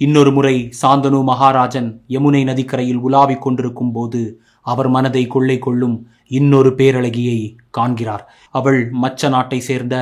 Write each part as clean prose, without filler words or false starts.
இன்னொரு முறை சாந்தனு மகாராஜன் யமுனை நதிக்கரையில் உலாவிக் கொண்டிருக்கும் போது அவர் மனதை கொள்ளை கொள்ளும் இன்னொரு பேரழகியை காண்கிறார். அவள் மச்ச நாட்டை சேர்ந்த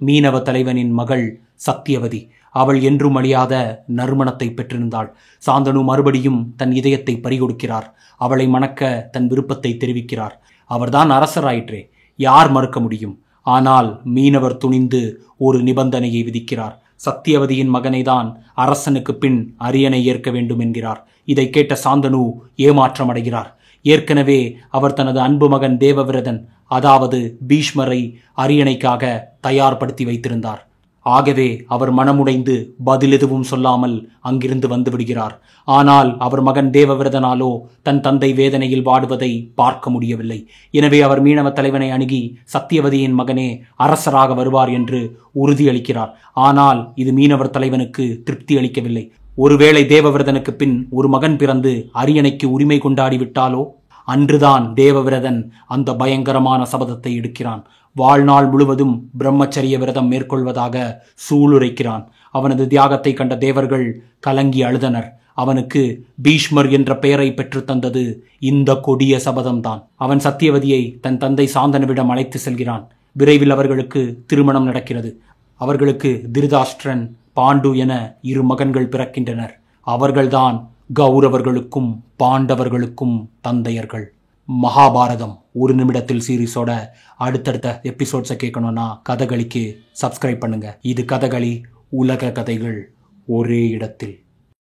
மீனவ தலைவனின் மகள் சத்தியவதி. அவள் என்றும் அழியாத நறுமணத்தை பெற்றிருந்தாள். சாந்தனு மறுபடியும் தன் இதயத்தை பறிகொடுக்கிறார். அவளை மணக்க தன் விருப்பத்தை தெரிவிக்கிறார். அவர்தான் அரசராயிற்றே, யார் மறுக்க முடியும்? ஆனால் மீனவர் துணிந்து ஒரு நிபந்தனையை விதிக்கிறார். சத்தியவதியின் மகனைதான் அரசனுக்கு பின் அரியணை ஏற்க வேண்டும் என்கிறார். இதை கேட்ட சாந்தனு ஏமாற்றம் அடைகிறார். ஏற்கனவே அவர் தனது அன்பு மகன் தேவவிரதன், அதாவது பீஷ்மரை அரியணைக்காக தயார்படுத்தி வைத்திருந்தார். ஆகவே அவர் மனமுடைந்து பதில் எதுவும் சொல்லாமல் அங்கிருந்து வந்து விடுகிறார். ஆனால் அவர் மகன் தேவவிரதனாலோ தன் தந்தை வேதனையில் வாடுவதை பார்க்க முடியவில்லை. எனவே அவர் மீனவ தலைவனை அணுகி சத்தியவதியின் மகனே அரசராக வருவார் என்று உறுதியளிக்கிறார். ஆனால் இது மீனவர் தலைவனுக்கு திருப்தி அளிக்கவில்லை. ஒருவேளை தேவவிரதனுக்கு பின் ஒரு மகன் பிறந்து அரியணைக்கு உரிமை கொண்டாடிவிட்டாலோ? அன்றுதான் தேவவிரதன் அந்த பயங்கரமான சபதத்தை எடுக்கிறான். வாழ்நாள் முழுவதும் பிரம்மச்சரிய விரதம் மேற்கொள்வதாக சூளுரைக்கிறான். அவனது தியாகத்தை கண்ட தேவர்கள் கலங்கி அழுதனர். அவனுக்கு பீஷ்மர் என்ற பெயரை பெற்று தந்தது இந்த கொடிய சபதம்தான். அவன் சத்தியவதியை தன் தந்தை சாந்தனுவிடம் அழைத்து செல்கிறான். விரைவில் அவர்களுக்கு திருமணம் நடக்கிறது. அவர்களுக்கு திருதாஷ்டிரன், பாண்டு என 2 மகன்கள் பிறக்கின்றனர். அவர்கள்தான் கௌரவர்களுக்கும் பாண்டவர்களுக்கும் தந்தையர்கள். மகாபாரதம் 1 நிமிடத்தில் சீரீஸோட அடுத்தடுத்த எபிசோட்ஸை கேட்கணும்னா கதகளிக்கு சப்ஸ்கிரைப் பண்ணுங்க. இது கதகளி, உலக கதைகள் ஒரே இடத்தில்.